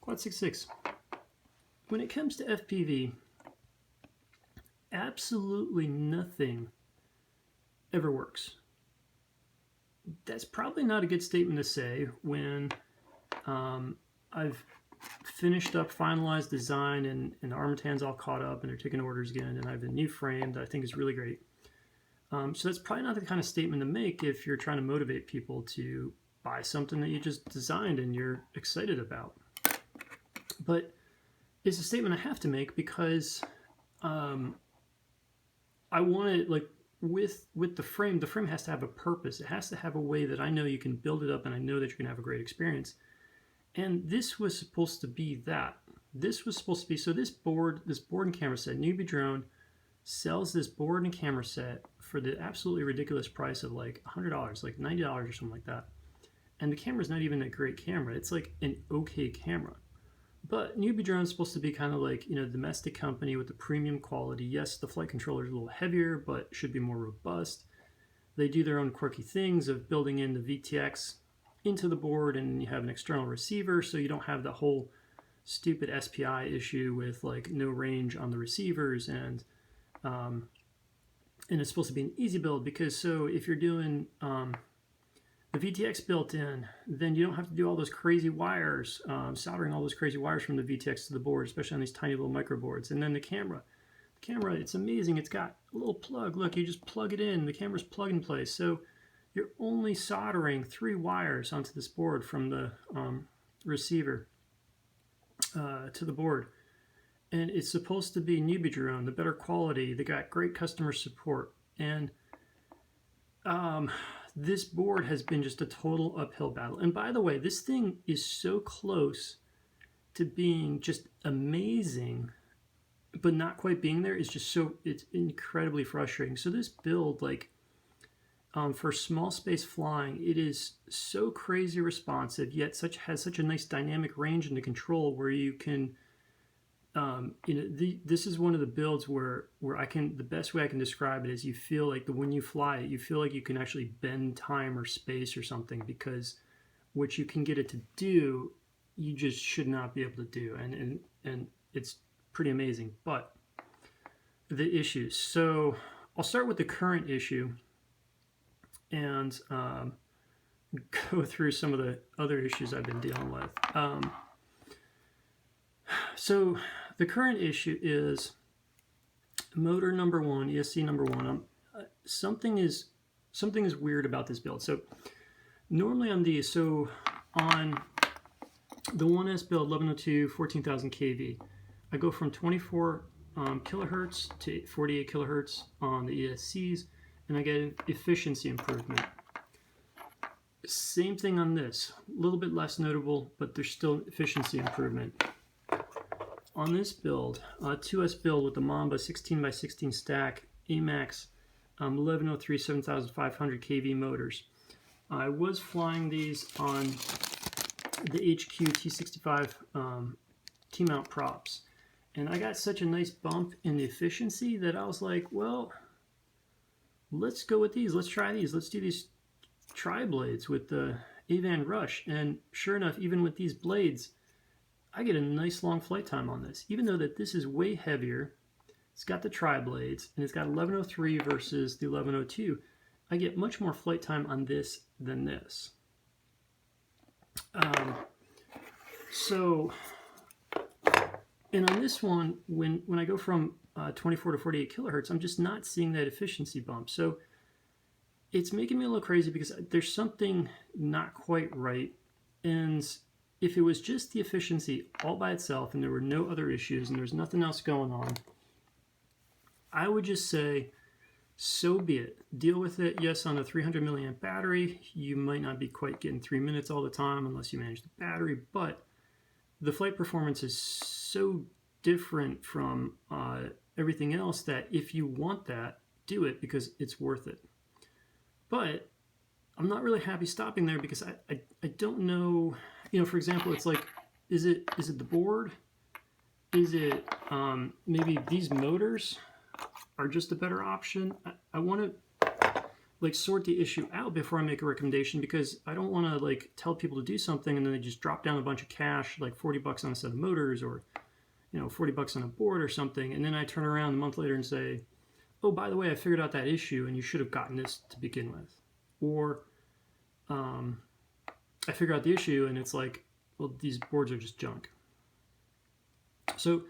Quad 66. When it comes to FPV, absolutely nothing ever works. That's probably not a good statement to say when I've finished up, finalized design, and the Armatan's all caught up and they're taking orders again, and I have a new frame that I think is really great. So that's probably not the kind of statement to make if you're trying to motivate people to buy something that you just designed and you're excited about. But it's a statement I have to make because I want it, like, with the frame has to have a purpose. It has to have a way that I know you can build it up and I know that you're going to have a great experience. And this was supposed to be that. This was supposed to be, so this board and camera set, Newbeedrone sells this board and camera set for the absolutely ridiculous price of like $100, like $90 or something like that. And the camera's not even a great camera. It's like an okay camera. But Newbeedrone is supposed to be kind of like, you know, a domestic company with the premium quality. Yes, the flight controller is a little heavier, but should be more robust. They do their own quirky things of building in the VTX into the board, and you have an external receiver, so you don't have the whole stupid SPI issue with like no range on the receivers, and it's supposed to be an easy build because so if you're doing the VTX built in, then you don't have to do all those crazy wires, soldering all those crazy wires from the VTX to the board, especially on these tiny little micro boards. And then the camera, it's amazing. It's got a little plug. Look, you just plug it in. The camera's plug and play. So you're only soldering 3 wires onto this board from the receiver to the board. And it's supposed to be Newbeedrone, the better quality. They got great customer support. And this board has been just a total uphill battle. And by the way, this thing is so close to being just amazing, but not quite being there. It's just so, it's incredibly frustrating. So this build, like, for small space flying, it is so crazy responsive, yet has such a nice dynamic range into control where you can, this is one of the builds where the best way I can describe it is you feel like when you fly it, you feel like you can actually bend time or space or something, because what you can get it to do, you just should not be able to do. And it's pretty amazing. But the issues. So I'll start with the current issue and go through some of the other issues I've been dealing with. So the current issue is motor number 1, ESC number 1. Something is weird about this build. So normally on these, so on the 1S build 1102 14,000 kV, I go from 24 kilohertz to 48 kilohertz on the ESCs, and I get an efficiency improvement. Same thing on this, a little bit less notable, but there's still efficiency improvement. On this build, 2S build with the Mamba 16x16 stack, AMAX 1103 7500 kV motors. I was flying these on the HQ T65 T-mount props, and I got such a nice bump in the efficiency that I was like, well, let's go with these. Let's try these. Let's do these tri-blades with the Avan Rush. And sure enough, even with these blades, I get a nice long flight time on this. Even though that this is way heavier, it's got the tri-blades, and it's got 1103 versus the 1102. I get much more flight time on this than this. And on this one, when I go from 24 to 48 kilohertz, I'm just not seeing that efficiency bump. So it's making me a little crazy because there's something not quite right. And if it was just the efficiency all by itself and there were no other issues and there's nothing else going on, I would just say, so be it. Deal with it. Yes, on a 300 milliamp battery, you might not be quite getting 3 minutes all the time unless you manage the battery, but the flight performance is so different from everything else that if you want that, do it because it's worth it. But I'm not really happy stopping there because I don't know, you know, for example, it's like, is it the board? Is it maybe these motors are just a better option? I want to, like sort the issue out before I make a recommendation, because I don't want to like tell people to do something and then they just drop down a bunch of cash, like 40 bucks on a set of motors, or 40 bucks on a board or something, and then I turn around a month later and say, oh, by the way, I figured out that issue and you should have gotten this to begin with. Or I figure out the issue and it's like, well, these boards are just junk. So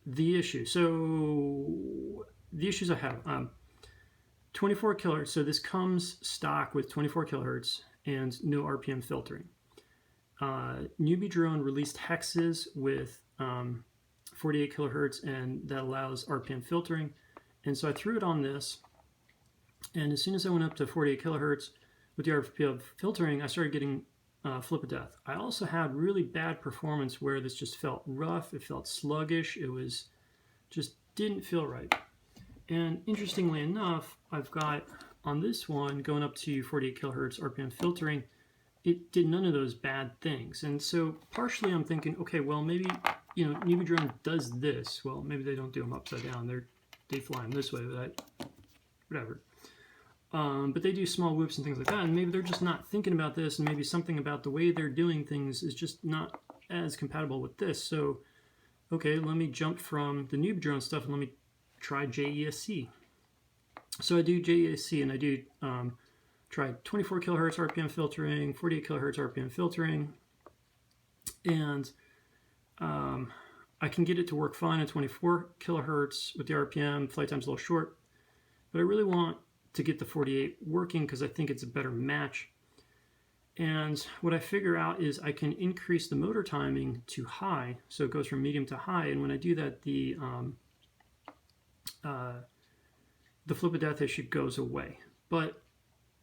the issue. So the issues I have, 24 kilohertz. So this comes stock with 24 kilohertz and no RPM filtering. Newbeedrone released hexes with 48 kilohertz, and that allows RPM filtering. And so I threw it on this, and as soon as I went up to 48 kilohertz with the RPM filtering, I started getting flip of death. I also had really bad performance where this just felt rough, it felt sluggish, it was just didn't feel right. And interestingly enough, I've got on this one going up to 48 kilohertz RPM filtering, it did none of those bad things. And so partially I'm thinking, okay, well, maybe, Newbeedrone does this. Well, maybe they don't do them upside down. They fly them this way, but whatever. But they do small whoops and things like that, and maybe they're just not thinking about this, and maybe something about the way they're doing things is just not as compatible with this. So, okay, let me jump from the Newbeedrone stuff and let me try JESC. So I do JESC, and I do try 24 kilohertz RPM filtering, 48 kilohertz RPM filtering, and I can get it to work fine at 24 kilohertz with the RPM. Flight time's a little short, but I really want to get the 48 working because I think it's a better match. And what I figure out is I can increase the motor timing to high, so it goes from medium to high. And when I do that, the flip of death issue goes away. But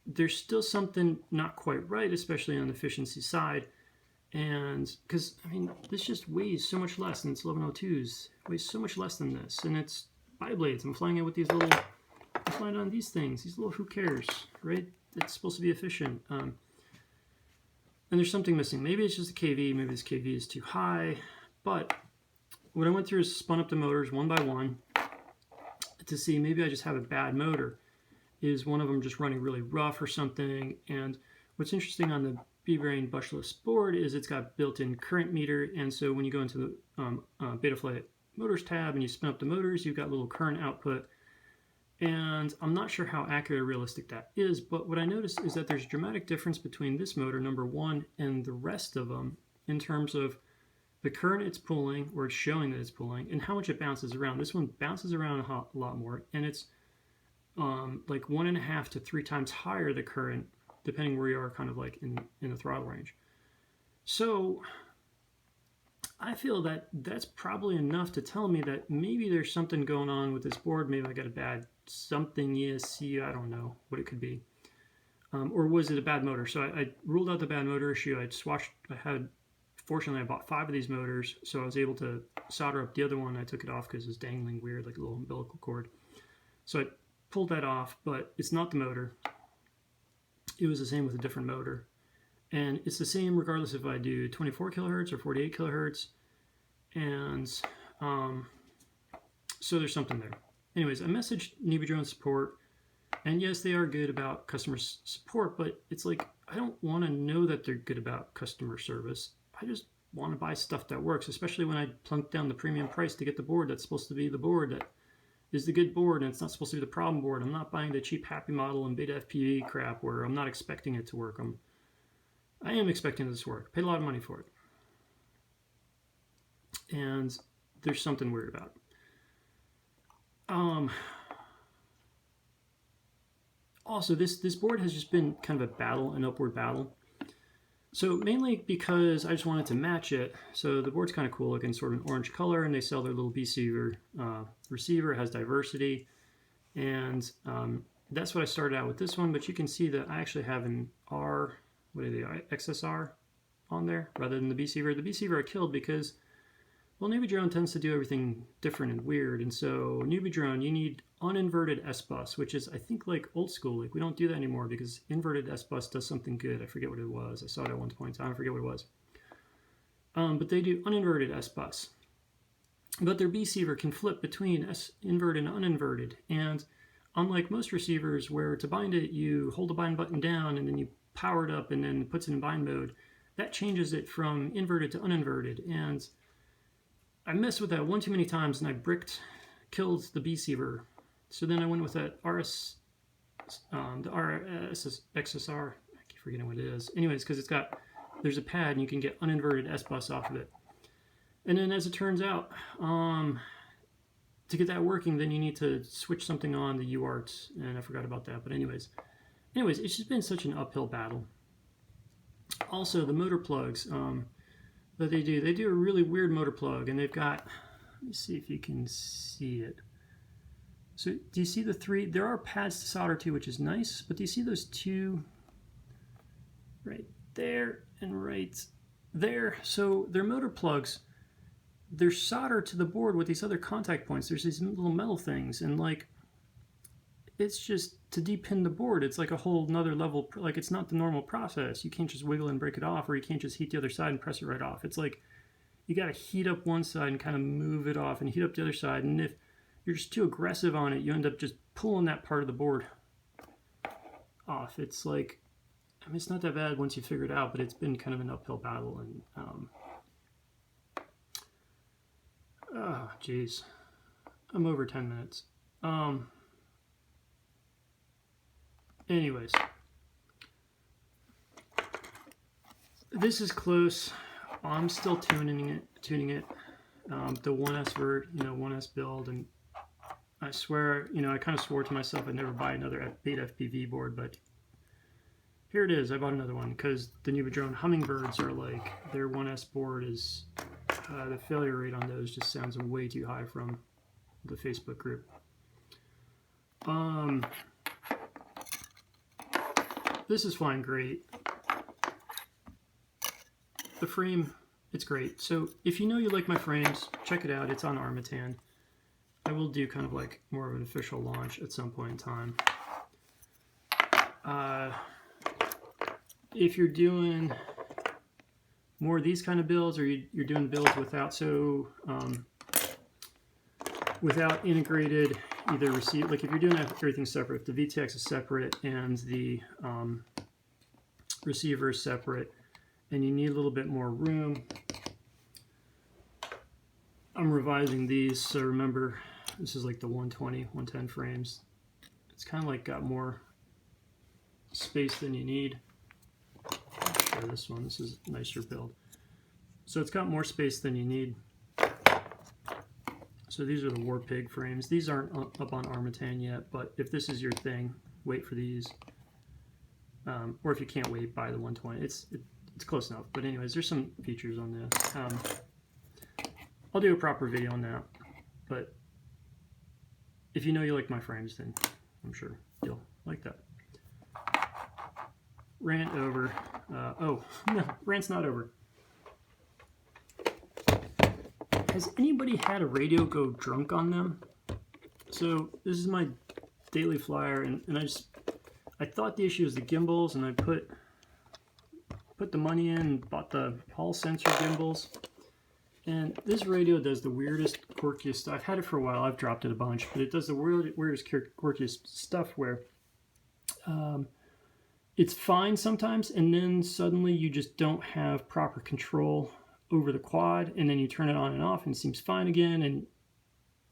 there's still something not quite right, especially on the efficiency side. And because, this just weighs so much less, and it's 1102s, weighs so much less than this. And it's bi-blades. I'm flying it with these little, I'm flying on these things, these little, who cares, right? It's supposed to be efficient. And there's something missing. Maybe it's just a KV, maybe this KV is too high. But what I went through is spun up the motors one by one to see maybe I just have a bad motor. Is one of them just running really rough or something? And what's interesting on the Beebrain Brushless board is it's got built-in current meter, and so when you go into the Betaflight Motors tab and you spin up the motors, you've got little current output. And I'm not sure how accurate or realistic that is, but what I noticed is that there's a dramatic difference between this motor, number one, and the rest of them in terms of the current it's pulling, or it's showing that it's pulling, and how much it bounces around. This one bounces around a lot more, and it's like 1.5 to 3 times higher the current, depending where you are kind of like in the throttle range. So I feel that that's probably enough to tell me that maybe there's something going on with this board. Maybe I got a bad something ESC, I don't know what it could be. Or was it a bad motor? So I ruled out the bad motor issue. Fortunately I bought 5 of these motors, so I was able to solder up the other one. I took it off because it was dangling weird, like a little umbilical cord. So I pulled that off, but it's not the motor. It was the same with a different motor. And it's the same regardless if I do 24 kilohertz or 48 kilohertz. And so there's something there. Anyways, I messaged Newbeedrone support, and yes, they are good about customer support, but it's like, I don't want to know that they're good about customer service. I just want to buy stuff that works, especially when I plunk down the premium price to get the board that's supposed to be the board that is the good board, and it's not supposed to be the problem board. I'm not buying the cheap Happy Model and Beta FPV crap where I'm not expecting it to work. I am expecting this to work. Paid a lot of money for it. And there's something weird about it. Also, this board has just been kind of a battle, an upward battle. So mainly because I just wanted to match it. So the board's kind of cool, looking sort of an orange color, and they sell their little Beebrain receiver. It has diversity, and that's what I started out with this one. But you can see that I actually have an XSR on there rather than the Beebrain. The Beebrain I killed because, well, Newbeedrone tends to do everything different and weird, and so Newbeedrone, you need uninverted S-bus, which is, I think, like old school. Like, we don't do that anymore because inverted S-bus does something good. I forget what it was. I saw it at one point in time. I forget what it was. But they do uninverted S-bus. but their receiver can flip between inverted and uninverted. And unlike most receivers where to bind it, you hold the bind button down and then you power it up and then it puts it in bind mode, that changes it from inverted to uninverted. And I messed with that one too many times and I killed the receiver. So then I went with that the XSR. I keep forgetting what it is. Anyways, because there's a pad and you can get uninverted S-bus off of it. And then as it turns out, to get that working, then you need to switch something on the UART, and I forgot about that. But anyways, it's just been such an uphill battle. Also, the motor plugs that they do a really weird motor plug, and they've got, let me see if you can see it. So do you see the three? There are pads to solder to, which is nice, but do you see those two right there and right there? So they're motor plugs. They're soldered to the board with these other contact points. There's these little metal things, and like, it's just to depin the board. It's like a whole nother level. Like, it's not the normal process. You can't just wiggle and break it off, or you can't just heat the other side and press it right off. It's like you got to heat up one side and kind of move it off, and heat up the other side. And if you're just too aggressive on it, you end up just pulling that part of the board off. It's like, I mean, it's not that bad once you figure it out, but it's been kind of an uphill battle. And oh, geez, I'm over 10 minutes. Anyways, this is close. I'm still tuning it. The 1S vert, 1S build, and I swear, I kind of swore to myself I'd never buy another beta FPV board, but here it is. I bought another one because the Newbeedrone Hummingbirds are like, their 1S board is, the failure rate on those just sounds way too high from the Facebook group. This is flying great. The frame, it's great. So if you like my frames, check it out. It's on Armatan. I will do kind of like more of an official launch at some point in time. If you're doing more of these kind of builds, or you're doing builds without integrated either receive, like if you're doing everything separate, if the VTX is separate and the receiver is separate, and you need a little bit more room, I'm revising these. So remember, this is like the 120, 110 frames. It's kind of like got more space than you need. I'll show this one. This is a nicer build. So it's got more space than you need. So these are the War Pig frames. These aren't up on Armatan yet, but if this is your thing, wait for these. Or if you can't wait, buy the 120. It's close enough. But anyways, there's some features on this. I'll do a proper video on that. But if you like my frames, then I'm sure you'll like that. Rant over. Oh, no, rant's not over. Has anybody had a radio go drunk on them? So this is my daily flyer, and I thought the issue was the gimbals, and I put the money in and bought the Hall sensor gimbals. And this radio does the weirdest, quirkiest stuff. I've had it for a while. I've dropped it a bunch, but it does the weirdest, quirkiest stuff where it's fine sometimes, and then suddenly you just don't have proper control over the quad, and then you turn it on and off and it seems fine again. And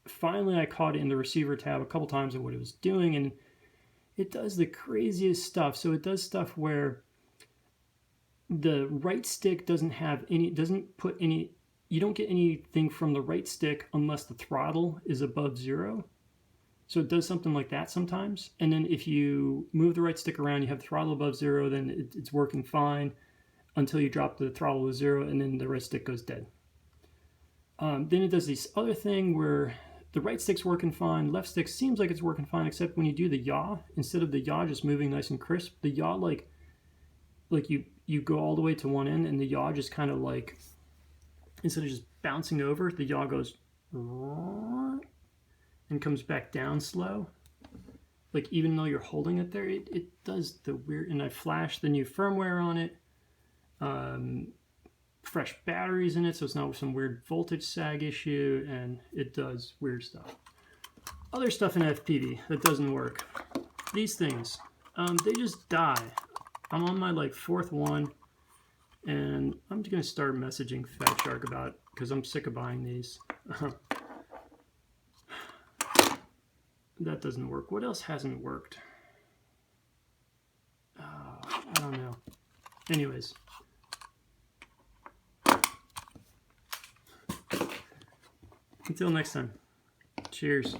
finally I caught it in the receiver tab a couple times of what it was doing, and it does the craziest stuff. So it does stuff where the right stick doesn't put any, you don't get anything from the right stick unless the throttle is above 0. So it does something like that sometimes. And then if you move the right stick around, you have the throttle above 0, then it's working fine until you drop the throttle to 0, and then the right stick goes dead. Then it does this other thing where the right stick's working fine, left stick seems like it's working fine, except when you do the yaw, instead of the yaw just moving nice and crisp, the yaw like you go all the way to one end, and the yaw just kind of like, instead of just bouncing over, the yaw goes and comes back down slow. Like even though you're holding it there, it does the weird. And I flashed the new firmware on it. fresh batteries in it, so it's not some weird voltage sag issue, and it does weird stuff. Other stuff in FPV that doesn't work. These things, they just die. I'm on my like 4th one, and I'm just gonna start messaging Fat Shark about it because I'm sick of buying these. That doesn't work. What else hasn't worked? I don't know. Anyways. Until next time. Cheers.